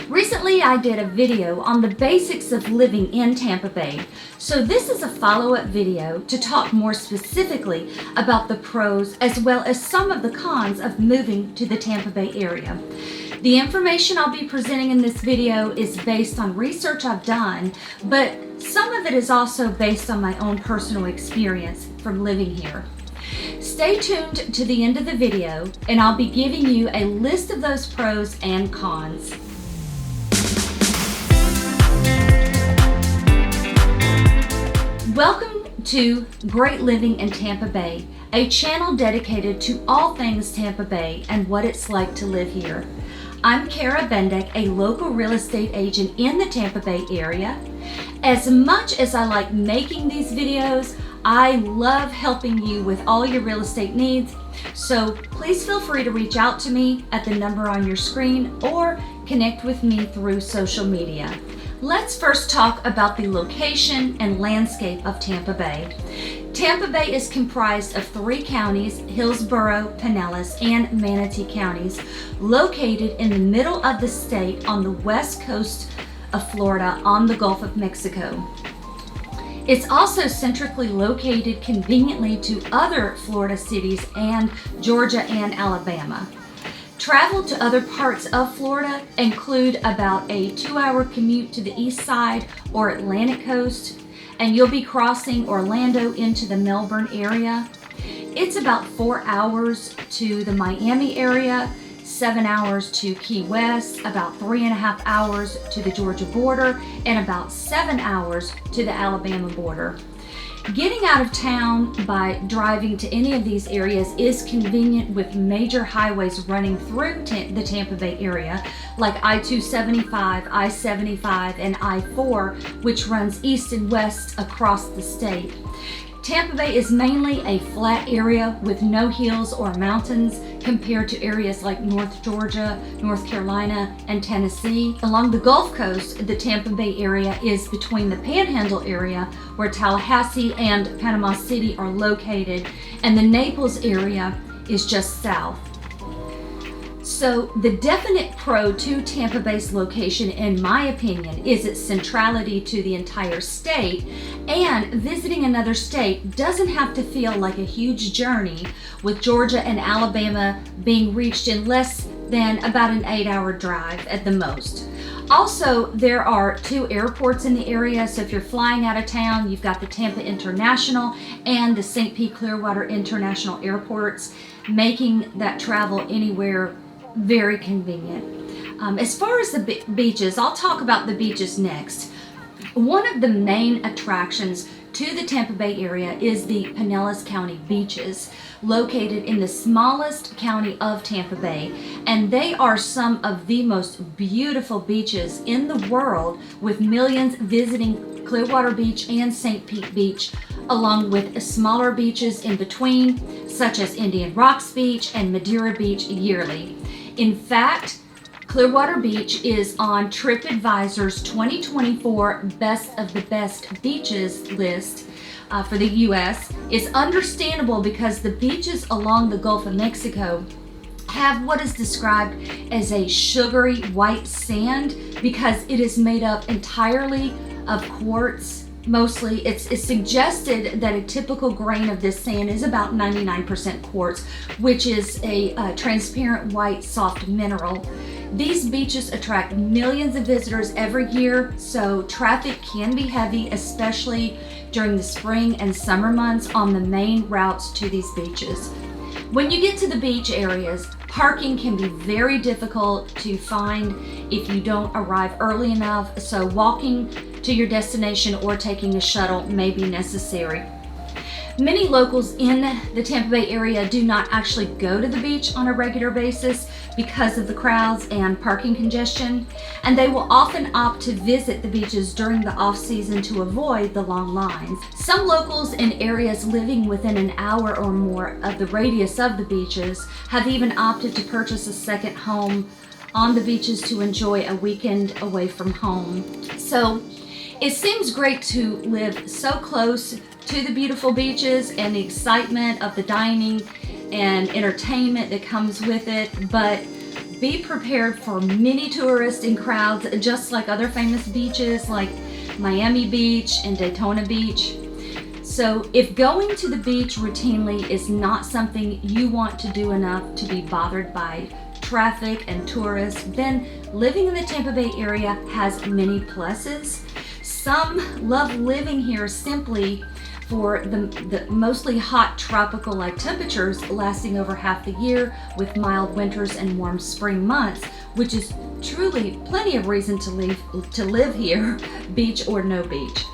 Recently, I did a video on the basics of living in Tampa Bay, so this is a follow-up video to talk more specifically about the pros as well as some of the cons of moving to the Tampa Bay area. The information I'll be presenting in this video is based on research I've done, but some of it is also based on my own personal experience from living here. Stay tuned to the end of the video, and I'll be giving you a list of those pros and cons. Welcome to Great Living in Tampa Bay, a channel dedicated to all things Tampa Bay and what it's like to live here. I'm Cara Bendeck, a local real estate agent in the Tampa Bay area. As much as I like making these videos, I love helping you with all your real estate needs, so please feel free to reach out to me at the number on your screen or connect with me through social media. Let's first talk about the location and landscape of Tampa Bay. Tampa Bay is comprised of 3 counties, Hillsborough, Pinellas, and Manatee counties, located in the middle of the state on the west coast of Florida on the Gulf of Mexico. It's also centrally located conveniently to other Florida cities and Georgia and Alabama. Travel to other parts of Florida include about a 2-hour commute to the east side or Atlantic coast, and you'll be crossing Orlando into the Melbourne area. It's about 4 hours to the Miami area, 7 hours to Key West, about 3.5 hours to the Georgia border, and about 7 hours to the Alabama border. Getting out of town by driving to any of these areas is convenient with major highways running through the Tampa Bay area, like I-275, I-75, and I-4, which runs east and west across the state. Tampa Bay is mainly a flat area with no hills or mountains compared to areas like North Georgia, North Carolina, and Tennessee. Along the Gulf Coast, the Tampa Bay area is between the Panhandle area, where Tallahassee and Panama City are located, and the Naples area is just south. So the definite pro to Tampa Bay's location, in my opinion, is its centrality to the entire state, and visiting another state doesn't have to feel like a huge journey, with Georgia and Alabama being reached in less than about an 8-hour drive at the most. Also, there are 2 airports in the area, so if you're flying out of town, you've got the Tampa International and the St. Pete Clearwater International airports, making that travel anywhere very convenient. As far as the beaches, I'll talk about the beaches next. One of the main attractions to the Tampa Bay area is the Pinellas County beaches, located in the smallest county of Tampa Bay, and they are some of the most beautiful beaches in the world, with millions visiting Clearwater Beach and St. Pete Beach, along with smaller beaches in between, such as Indian Rocks Beach and Madeira Beach yearly. In fact, Clearwater Beach is on TripAdvisor's 2024 Best of the Best Beaches list for the U.S. It's understandable because the beaches along the Gulf of Mexico have what is described as a sugary white sand because it is made up entirely of quartz. Mostly, it's suggested that a typical grain of this sand is about 99% quartz, which is a transparent white soft mineral. These beaches attract millions of visitors every year, so traffic can be heavy, especially during the spring and summer months on the main routes to these beaches. When you get to the beach areas, parking can be very difficult to find if you don't arrive early enough, so walking to your destination or taking a shuttle may be necessary. Many locals in the Tampa Bay area do not actually go to the beach on a regular basis because of the crowds and parking congestion, and they will often opt to visit the beaches during the off-season to avoid the long lines. Some locals in areas living within an hour or more of the radius of the beaches have even opted to purchase a second home on the beaches to enjoy a weekend away from home. So it seems great to live so close to the beautiful beaches and the excitement of the dining and entertainment that comes with it, but be prepared for many tourists and crowds, just like other famous beaches like Miami Beach and Daytona Beach. So if going to the beach routinely is not something you want to do enough to be bothered by traffic and tourists, then living in the Tampa Bay area has many pluses. Some love living here simply for the mostly hot tropical-like temperatures lasting over half the year, with mild winters and warm spring months, which is truly plenty of reason to live here, beach or no beach.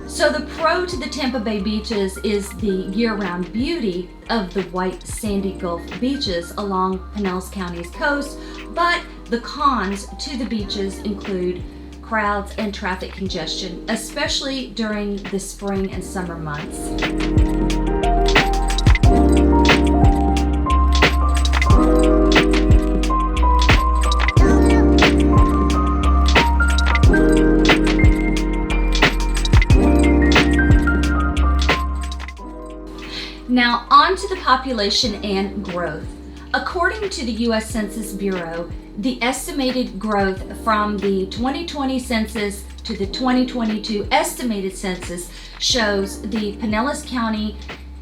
So the pro to the Tampa Bay beaches is the year-round beauty of the white sandy Gulf beaches along Pinellas County's coast, but the cons to the beaches include crowds and traffic congestion, especially during the spring and summer months. Now, on to the population and growth. According to the U.S. Census Bureau, the estimated growth from the 2020 census to the 2022 estimated census shows the Pinellas County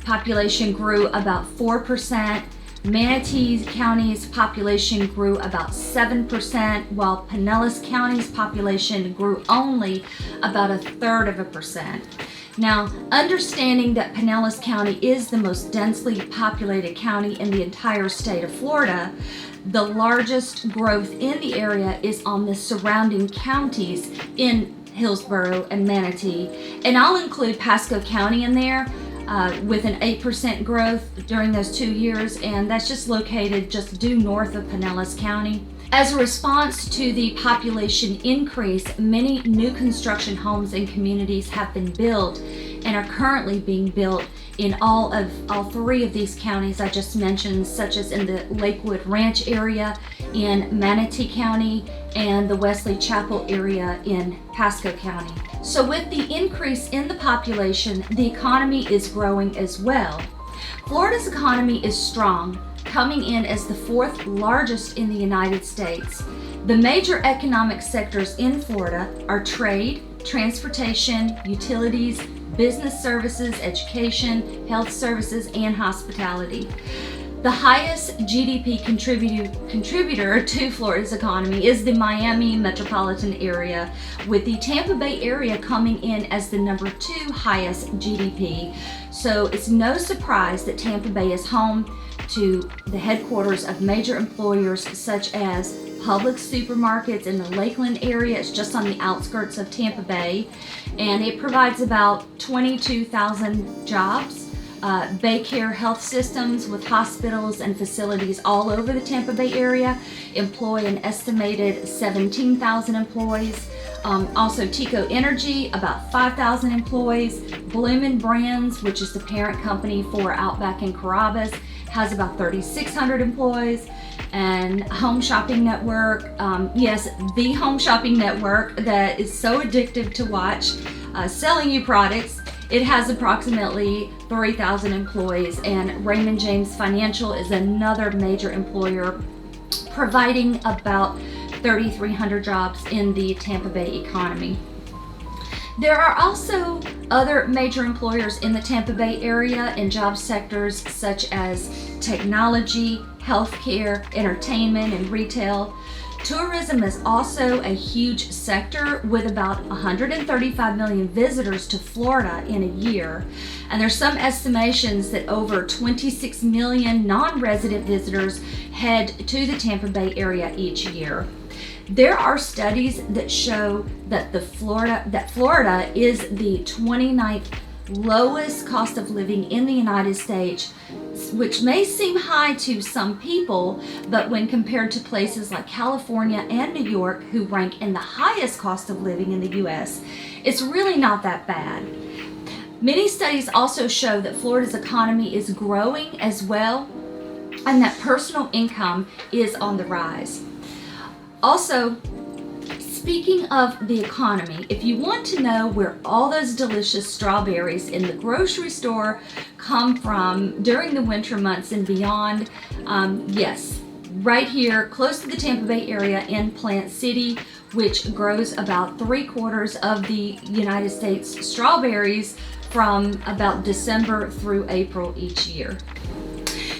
population grew about 4%, Manatee County's population grew about 7%, while Pinellas County's population grew only about 1/3%. Now, understanding that Pinellas County is the most densely populated county in the entire state of Florida, the largest growth in the area is on the surrounding counties in Hillsborough and Manatee. And I'll include Pasco County in there with an 8% growth during those 2 years, and that's just located just due north of Pinellas County. As a response to the population increase, many new construction homes and communities have been built and are currently being built in all three of these counties I just mentioned, such as in the Lakewood Ranch area in Manatee County and the Wesley Chapel area in Pasco County. So with the increase in the population, the economy is growing as well. Florida's economy is strong, coming in as the 4th largest in the United States. The major economic sectors in Florida are trade, transportation, utilities, business services, education, health services, and hospitality. The highest GDP contributor to Florida's economy is the Miami metropolitan area, with the Tampa Bay area coming in as the number 2 highest GDP. So it's no surprise that Tampa Bay is home to the headquarters of major employers such as Publix supermarkets in the Lakeland area. It's just on the outskirts of Tampa Bay, and it provides about 22,000 jobs. Baycare Health Systems, with hospitals and facilities all over the Tampa Bay area, employ an estimated 17,000 employees. Also Tico Energy, about 5,000 employees. Bloomin' Brands, which is the parent company for Outback and Carrabba's, has about 3,600 employees. And Home Shopping Network, yes, the Home Shopping Network that is so addictive to watch, selling you products. It has approximately 3,000 employees, and Raymond James Financial is another major employer, providing about 3,300 jobs in the Tampa Bay economy. There are also other major employers in the Tampa Bay area in job sectors such as technology, healthcare, entertainment, and retail. Tourism is also a huge sector, with about 135 million visitors to Florida in a year. And there's some estimations that over 26 million non-resident visitors head to the Tampa Bay area each year. There are studies that show that Florida is the 29th lowest cost of living in the United States, which may seem high to some people, but when compared to places like California and New York, who rank in the highest cost of living in the U.S., it's really not that bad. Many studies also show that Florida's economy is growing as well, and that personal income is on the rise. Also, speaking of the economy, if you want to know where all those delicious strawberries in the grocery store come from during the winter months and beyond, yes, right here close to the Tampa Bay area in Plant City, which grows about 3/4 of the United States strawberries from about December through April each year.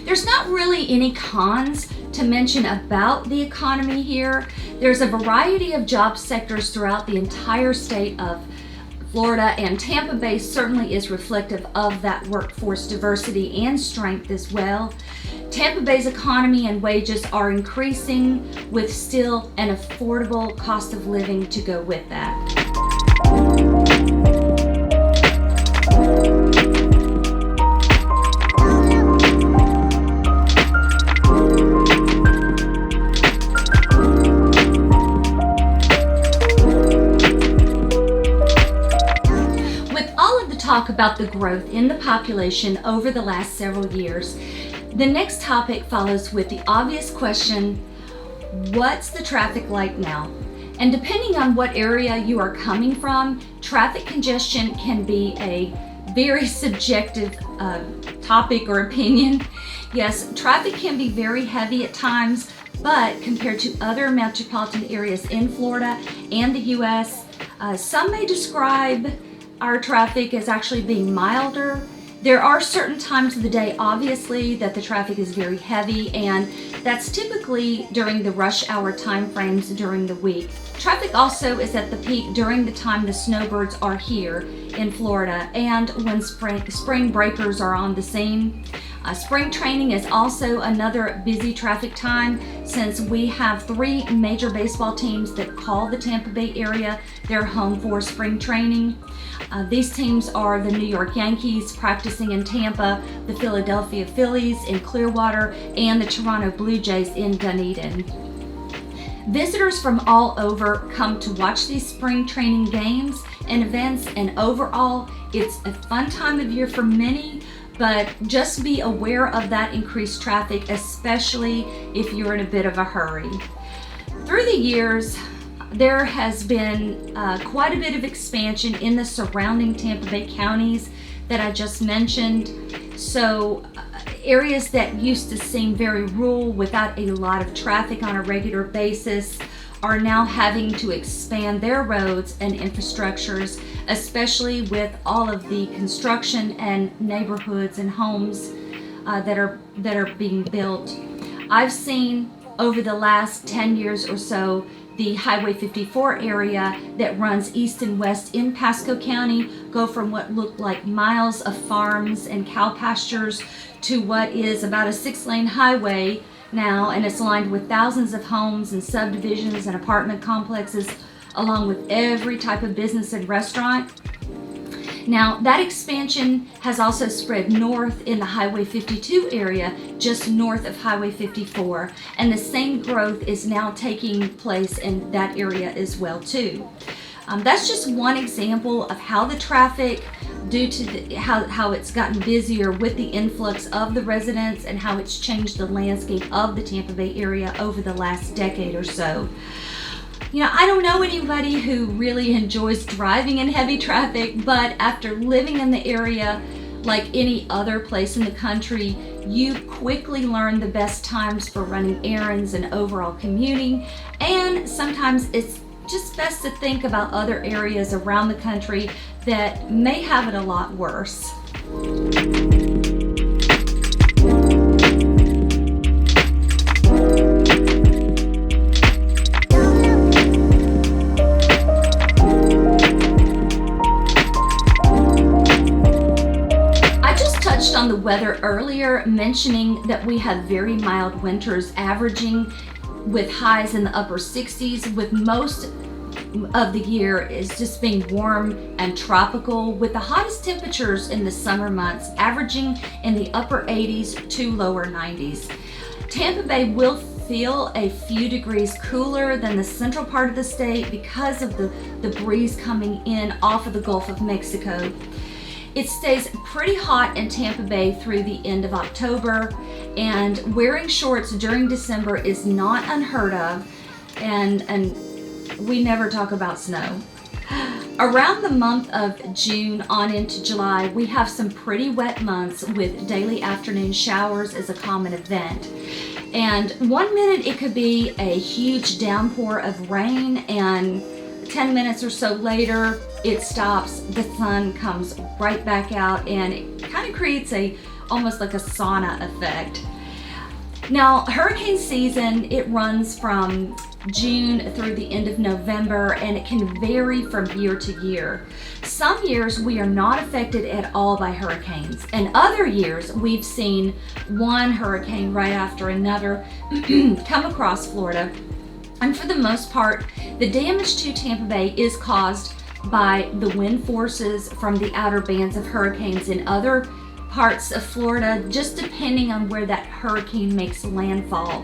There's not really any cons to mention about the economy here. There's a variety of job sectors throughout the entire state of Florida, and Tampa Bay certainly is reflective of that workforce diversity and strength as well. Tampa Bay's economy and wages are increasing, with still an affordable cost of living to go with that. Talk about the growth in the population over the last several years. The next topic follows with the obvious question, what's the traffic like now? And depending on what area you are coming from, traffic congestion can be a very subjective topic or opinion. Yes, traffic can be very heavy at times, but compared to other metropolitan areas in Florida and the US, some may describe our traffic as actually being milder. There are certain times of the day, obviously, that the traffic is very heavy, and that's typically during the rush hour time frames during the week. Traffic also is at the peak during the time the snowbirds are here in Florida and when spring breakers are on the scene. Spring training is also another busy traffic time, since we have 3 major baseball teams that call the Tampa Bay area their home for spring training. These teams are the New York Yankees practicing in Tampa, the Philadelphia Phillies in Clearwater, and the Toronto Blue Jays in Dunedin. Visitors from all over come to watch these spring training games and events, and overall, it's a fun time of year for many, but just be aware of that increased traffic, especially if you're in a bit of a hurry. Through the years, there has been quite a bit of expansion in the surrounding Tampa Bay counties that I just mentioned. So areas that used to seem very rural without a lot of traffic on a regular basis are now having to expand their roads and infrastructures, especially with all of the construction and neighborhoods and homes that are being built. I've seen over the last 10 years or so the Highway 54 area that runs east and west in Pasco County go from what looked like miles of farms and cow pastures to what is about a 6-lane highway now, and it's lined with thousands of homes and subdivisions and apartment complexes, along with every type of business and restaurant. Now, that expansion has also spread north in the Highway 52 area, just north of Highway 54, and the same growth is now taking place in that area as well too. That's just one example of how the traffic, due to how it's gotten busier with the influx of the residents and how it's changed the landscape of the Tampa Bay area over the last decade or so. You know, I don't know anybody who really enjoys driving in heavy traffic, but after living in the area like any other place in the country, you quickly learn the best times for running errands and overall commuting, and sometimes it's just best to think about other areas around the country that may have it a lot worse. On the weather earlier, mentioning that we have very mild winters averaging with highs in the upper 60s, with most of the year is just being warm and tropical, with the hottest temperatures in the summer months averaging in the upper 80s to lower 90s. Tampa Bay will feel a few degrees cooler than the central part of the state because of the breeze coming in off of the Gulf of Mexico. It stays pretty hot in Tampa Bay through the end of October, and wearing shorts during December is not unheard of, and we never talk about snow. Around the month of June on into July, we have some pretty wet months with daily afternoon showers as a common event. And 1 minute it could be a huge downpour of rain, and 10 minutes or so later it stops, the sun comes right back out, and it kind of creates almost like a sauna effect. Now, hurricane season, it runs from June through the end of November, and it can vary from year to year. Some years we are not affected at all by hurricanes, and other years we've seen one hurricane right after another come across Florida. And for the most part, the damage to Tampa Bay is caused by the wind forces from the outer bands of hurricanes in other parts of Florida, just depending on where that hurricane makes landfall.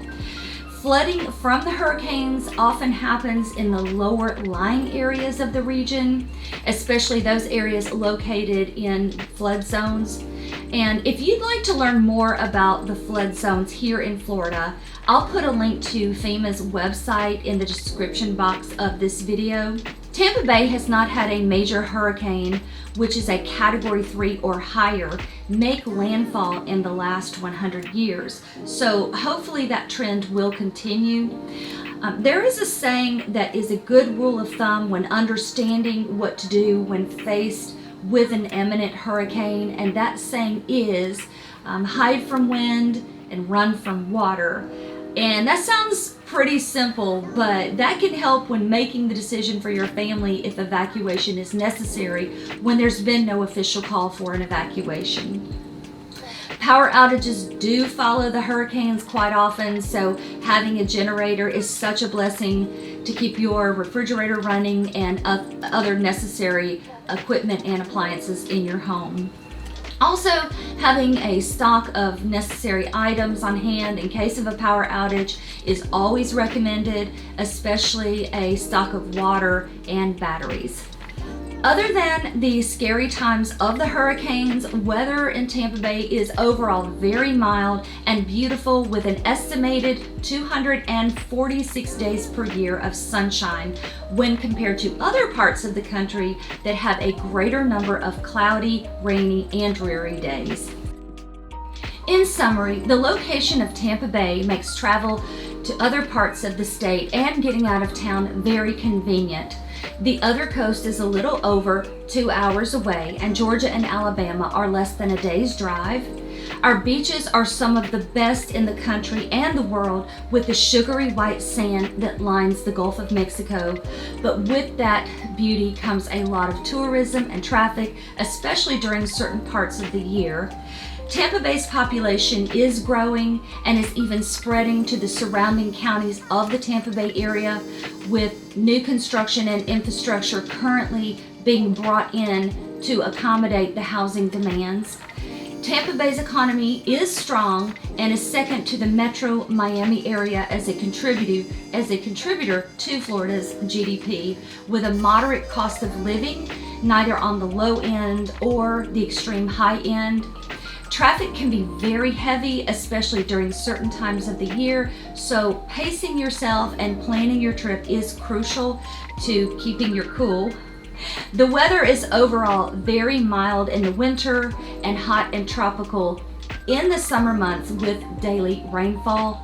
Flooding from the hurricanes often happens in the lower lying areas of the region, especially those areas located in flood zones. And if you'd like to learn more about the flood zones here in Florida, I'll put a link to FEMA's website in the description box of this video. Tampa Bay has not had a major hurricane, which is a Category 3 or higher, make landfall in the last 100 years. So hopefully that trend will continue. There is a saying that is a good rule of thumb when understanding what to do when faced with an imminent hurricane, and that saying is hide from wind and run from water. And that sounds pretty simple, but that can help when making the decision for your family if evacuation is necessary when there's been no official call for an evacuation. Power outages do follow the hurricanes quite often, so having a generator is such a blessing to keep your refrigerator running and other necessary equipment and appliances in your home. Also, having a stock of necessary items on hand in case of a power outage is always recommended, especially a stock of water and batteries. Other than the scary times of the hurricanes, weather in Tampa Bay is overall very mild and beautiful, with an estimated 246 days per year of sunshine when compared to other parts of the country that have a greater number of cloudy, rainy, and dreary days. In summary, the location of Tampa Bay makes travel to other parts of the state and getting out of town very convenient. The other coast is a little over 2 hours away, and Georgia and Alabama are less than a day's drive. Our beaches are some of the best in the country and the world, with the sugary white sand that lines the Gulf of Mexico. But with that beauty comes a lot of tourism and traffic, especially during certain parts of the year. Tampa Bay's population is growing and is even spreading to the surrounding counties of the Tampa Bay area, with new construction and infrastructure currently being brought in to accommodate the housing demands. Tampa Bay's economy is strong and is second to the metro Miami area as a contributor to Florida's GDP, with a moderate cost of living, neither on the low end or the extreme high end. Traffic can be very heavy, especially during certain times of the year, so pacing yourself and planning your trip is crucial to keeping your cool. The weather is overall very mild in the winter and hot and tropical in the summer months with daily rainfall.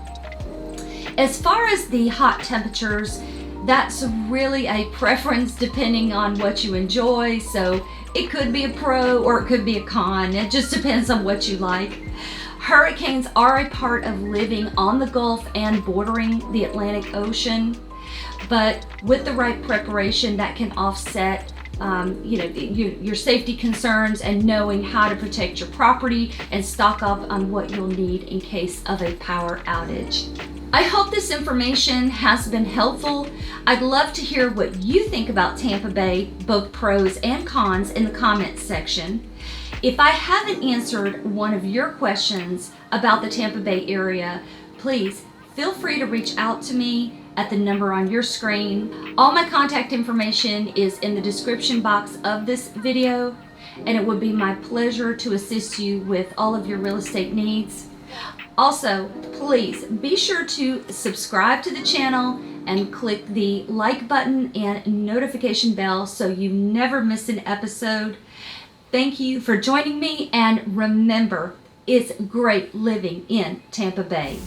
As far as the hot temperatures, that's really a preference depending on what you enjoy, so it could be a pro or it could be a con. It just depends on what you like. Hurricanes are a part of living on the Gulf and bordering the Atlantic Ocean, but with the right preparation that can offset your safety concerns, and knowing how to protect your property and stock up on what you'll need in case of a power outage. I hope this information has been helpful. I'd love to hear what you think about Tampa Bay, both pros and cons, in the comments section. If I haven't answered one of your questions about the Tampa Bay area, please feel free to reach out to me at the number on your screen. All my contact information is in the description box of this video, and it would be my pleasure to assist you with all of your real estate needs. Also, please be sure to subscribe to the channel and click the like button and notification bell so you never miss an episode. Thank you for joining me, and remember, it's great living in Tampa Bay.